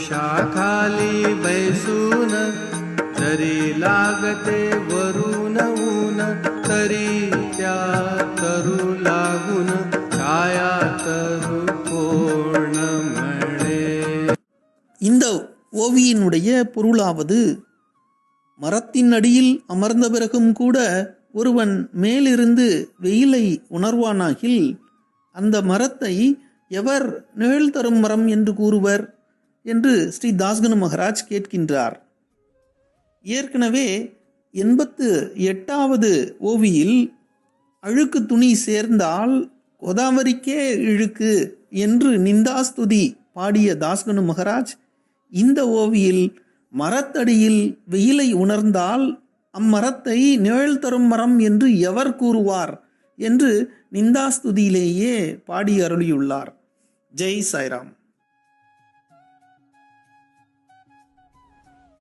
वृक्षाखाली बैसून जरी लागते वरून ऊन तरी त्या तरू लागून छाया तरू कोण म्हणे. இந்த ஓவியினுடைய பொருளாவது, மரத்தின் அடியில் அமர்ந்த பிறகும் கூட ஒருவன் மேலிருந்து வெயிலை உணர்வானாகில் அந்த மரத்தை எவர் நிழல் தரும் மரம் என்று கூறுவர் என்று ஸ்ரீ தாஸ்கனு மகராஜ் கேட்கின்றார். ஏற்கனவே 88வது ஓவியில் அழுக்கு துணி சேர்ந்தால் கோதாவரிக்கே இழுக்கு என்று நிந்தாஸ்துதி பாடிய தாஸ்கனு மகராஜ் இந்த ஓவியில் மரத்தடியில் வெயிலை உணர்ந்தால் அம்மரத்தை நிழல் தரும் மரம் என்று எவர் கூறுவார் என்று நிந்தாஸ்துதியிலேயே பாடி அருளியுள்ளார். ஜெய் சாய்ராம்.